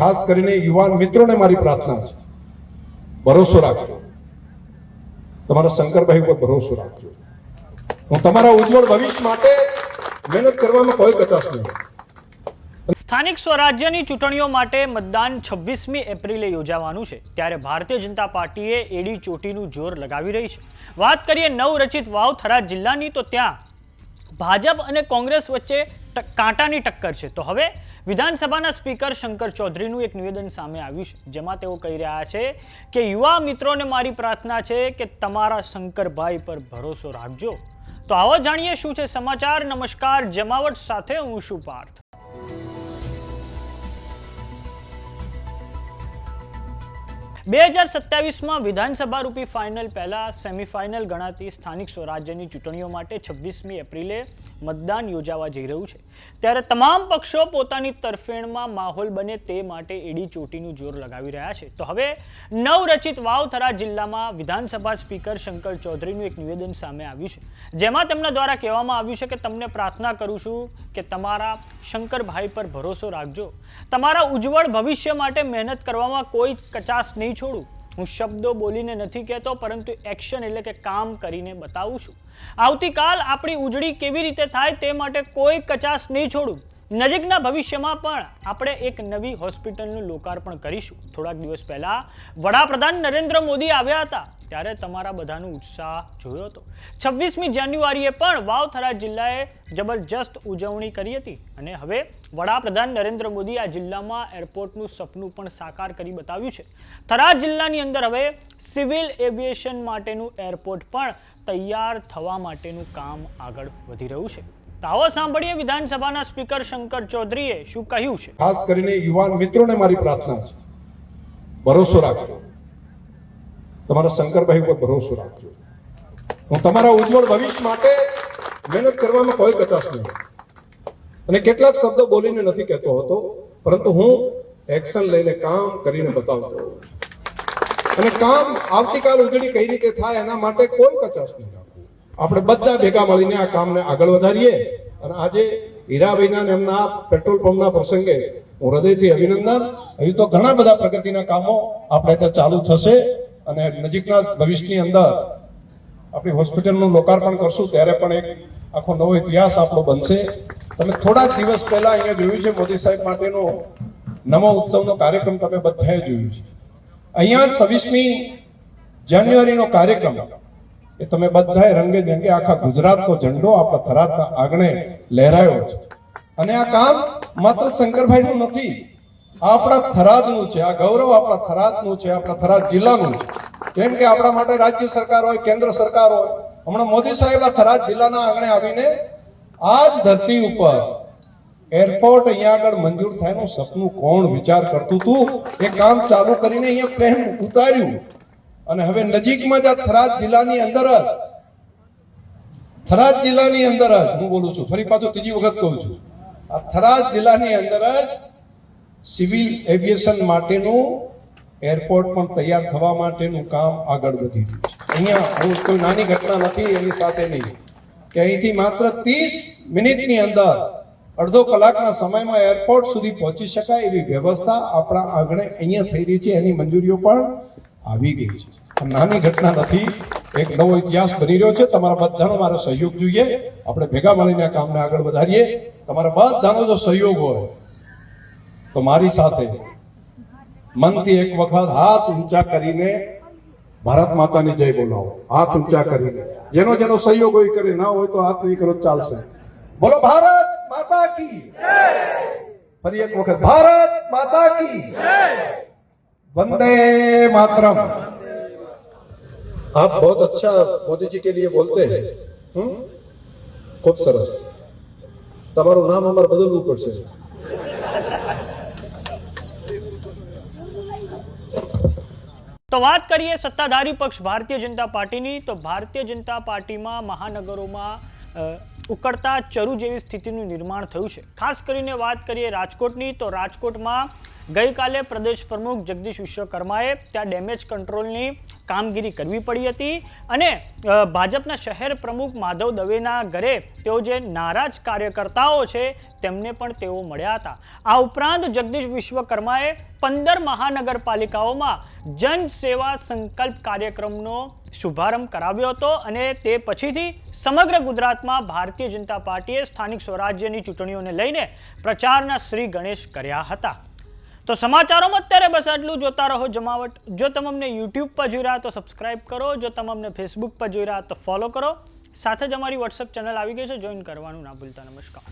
ખાસ કરીને યુવાન મિત્રોને મારી પ્રાર્થના છે, ભરોસો રાખજો, તમારા શંકરભાઈ ઉપર ભરોસો રાખજો. હું તમારા ઉજ્જવળ ભવિષ્ય માટે મહેનત કરવામાં કોઈ કચાશ નહીં. સ્થાનિક સ્વરાજ્યની ચૂંટણીઓ માટે મતદાન 26મી એપ્રિલે યોજાવાનું છે, ત્યારે ભારતીય જનતા પાર્ટીએ એડી ચોટીનું જોર લગાવી રહી છે. વાત કરીએ નવરચિત વાવ થરાદ જિલ્લાની, તો ત્યાં ભાજપ અને કોંગ્રેસ વચ્ચે કાંટાની ટક્કર છે. તો હવે વિધાનસભાના સ્પીકર શંકર ચૌધરીનું એક નિવેદન સામે આવ્યું છે, જેમાં તેઓ કહી રહ્યા છે કે યુવા મિત્રોને મારી પ્રાર્થના છે કે તમારા શંકરભાઈ પર ભરોસો રાખજો. તો આવો જાણીએ શું છે સમાચાર. નમસ્કાર, જમાવટ સાથે હું છું પાર્થ. 2027માં વિધાનસભા રૂપી ફાઇનલ પહેલા સેમીફાઇનલ ગણાતી સ્થાનિક સ્વરાજ્યની ચૂંટણીઓ માટે 26મી એપ્રિલે મતદાન યોજાવા જઈ રહ્યું છે, ત્યારે તમામ પક્ષો પોતાની તરફેણમાં માહોલ બને તે માટે એડી ચોટીનું જોર લગાવી રહ્યા છે. તો હવે નવરચિત વાવ થરાદ જિલ્લામાં વિધાનસભા સ્પીકર શંકર ચૌધરીનું એક નિવેદન સામે આવ્યું છે, જેમાં તેમના દ્વારા કહેવામાં આવ્યું છે કે તમને પ્રાર્થના કરું છું કે તમારા શંકરભાઈ પર ભરોસો રાખજો, તમારા ઉજ્જવળ ભવિષ્ય માટે મહેનત કરવામાં કોઈ કચાશ નહીં છોડું. હું શબ્દો બોલીને નથી કહેતો, પરંતુ એક્શન એટલે કે કામ કરીને બતાવું છું. આવતીકાલ આપણી ઉજળી કેવી રીતે થાય તે માટે કોઈ કચાશ નહીં છોડું. નજીકના ભવિષ્યમાં પણ આપણે એક નવી હોસ્પિટલનું લોકાર્પણ કરીશું. થોડાક દિવસ પહેલા વડાપ્રધાન નરેન્દ્ર મોદી આવ્યા હતા, ત્યારે તમારા બધાનો ઉત્સાહ જોયો હતો. 26મી જાન્યુઆરીએ પણ વાવ થરાદ જિલ્લાએ જબરજસ્ત ઉજવણી કરી હતી, અને હવે વડાપ્રધાન નરેન્દ્ર મોદી આ જિલ્લામાં એરપોર્ટનું સપનું પણ સાકાર કરી બતાવ્યું છે. થરાદ જિલ્લાની અંદર હવે સિવિલ એવિએશન માટેનું એરપોર્ટ પણ તૈયાર થવા માટેનું કામ આગળ વધી રહ્યું છે. આવો સાંભળીએ વિધાનસભાના સ્પીકર શંકર ચૌધરીએ શું કહ્યું છે. ખાસ કરીને યુવાન મિત્રોને મારી પ્રાર્થના છે, ભરોસો રાખજો, તમારા શંકરભાઈ ઉપર ભરોસો રાખજો. હું તમારા ઉજ્જવળ ભવિષ્ય માટે મહેનત કરવામાં કોઈ કચાશ નહીં. અને કેટલાક શબ્દો બોલીને નથી કહેતો હતો, પરંતુ હું એક્શન લઈને કામ કરીને બતાવતો હોઉં. અને કામ આવતીકાલ ઉજળી કઈ રીતે થાય એના માટે કોઈ કચાશ નહીં. આપણે બધા ભેગા મળીને આ કામને આગળ વધારીએ. અને આજે હીરાભાઈના એમના પેટ્રોલ પંપના પ્રસંગે હું હૃદયથી અભિનંદન. હજુ તો ઘણા બધા પ્રગતિના કામો આપણે ત્યાં ચાલુ થશે, અને નજીકના ભવિષ્યની અંદર આપણી હોસ્પિટલનું લોકાર્પણ કરશું, ત્યારે પણ એક આખો નવો ઇતિહાસ આપણો બનશે. તમે થોડા દિવસ પહેલા અહીંયા જોયું છે મોદી સાહેબ માટેનો નમો ઉત્સવનો કાર્યક્રમ તમે બધાએ જોયું છે. અહીંયા 26મી જાન્યુઆરીનો કાર્યક્રમ એ તમે બધાએ રંગે રંગે આખા ગુજરાતનો ઝંડો આપણા થરાદના આંગણે લહેરાયો છે. અને આ કામ માત્ર શંકરભાઈનું નથી, આપણા થરાદનું છે. આ ગૌરવ આપણા થરાદનું છે, આપણા થરાદ જિલ્લાનું છે. કેમ કે આપણા માટે રાજ્ય સરકાર હોય, કેન્દ્ર સરકાર હોય, હમણાં મોદી સાહેબ આ થરાદ જિલ્લાના આંગણે આવીને આ જ ધરતી ઉપર એરપોર્ટ અહીંયા આગળ મંજૂર થાયનું સપનું કોણ વિચાર કરતું હતું, એ કામ ચાલુ કરીને અહીંયા પ્લેન ઉતાર્યું. અને હવે નજીકમાં જ આ થરાદ જિલ્લાની અંદર જ હું બોલું છું, ફરી પાછું ત્રીજી વખત કહું છું, આ થરાદ જિલ્લાની અંદર જ સિવિલ એવિએશન માટેનું એરપોર્ટ પણ તૈયાર થવા માટેનું કામ આગળ વધી રહ્યું છે. અહીંયા હું કોઈ નાની ઘટના નથી એની સાથે નહીં, કે અહીંથી માત્ર 30 મિનિટની અંદર અડધો કલાકના સમયમાં એરપોર્ટ સુધી પહોંચી શકાય એવી વ્યવસ્થા આપણા આંગણે અહીંયા થઈ રહી છે. એની મંજૂરીઓ પણ આવી ગઈ છે. નાની ઘટના નથી, એક નવો ઇતિહાસ બની રહ્યો છે. તમારા બધાનો મારો સહયોગ જોઈએ. આપણે ભેગા મળીને આ કામને આગળ વધારીએ. તમારા બધાનો જો સહયોગ હોય તો મારી સાથે મનથી એક વખત હાથ ઊંચા કરીને ભારત માતાની જય બોલાવો. હાથ ઊંચા કરીને જેનો જેનો સહયોગ હોય કરે, ના હોય તો હાથ નહીં કરો ચાલશે. બોલો ભારત માતા કી જય. ફરી એક વખત ભારત માતા કી જય. वंदे मातरम. आप बहुत अच्छा मोदी जी के लिए बोलते हैं. खूब सरस. તમારું નામ અમારે બદલવું પડશે. તો વાત કરીએ સત્તાધારી પક્ષ ભારતીય જનતા પાર્ટીની, તો ભારતીય જનતા પાર્ટીમાં મહાનગરોમાં ઉકળતા ચરુ જેવી સ્થિતિનું નિર્માણ થયું છે. ખાસ કરીને વાત કરીએ રાજકોટની, તો રાજકોટમાં ગઈકાલે પ્રદેશ પ્રમુખ જગદીશ વિશ્વકર્માએ ત્યાં ડેમેજ કંટ્રોલની કામગીરી કરવી પડી હતી અને ભાજપના શહેર પ્રમુખ માધવ દવેના ઘરે તેઓ જે નારાજ કાર્યકર્તાઓ છે તેમને પણ તેઓ મળ્યા હતા. આ ઉપરાંત જગદીશ વિશ્વકર્માએ 15 મહાનગરપાલિકાઓમાં જન સેવા સંકલ્પ કાર્યક્રમનો શુભારંભ કરાવ્યો હતો અને તે પછીથી સમગ્ર ગુજરાતમાં ભારતીય જનતા પાર્ટીએ સ્થાનિક સ્વરાજ્યની ચૂંટણીઓને લઈને પ્રચારના શ્રી ગણેશ કર્યા હતા. તો સમાચારોમાં અત્યારે બસ આટલું. જોતા રહો જમાવટ. જો તમે અમને યુટ્યુબ પર જોઈ રહ્યા તો સબસ્ક્રાઇબ કરો, જો તમે અમને ફેસબુક પર જોઈ રહ્યા તો ફોલો કરો. સાથે જ અમારી વોટ્સએપ ચેનલ આવી ગઈ છે, જોઈન કરવાનું ના ભૂલતા. નમસ્કાર.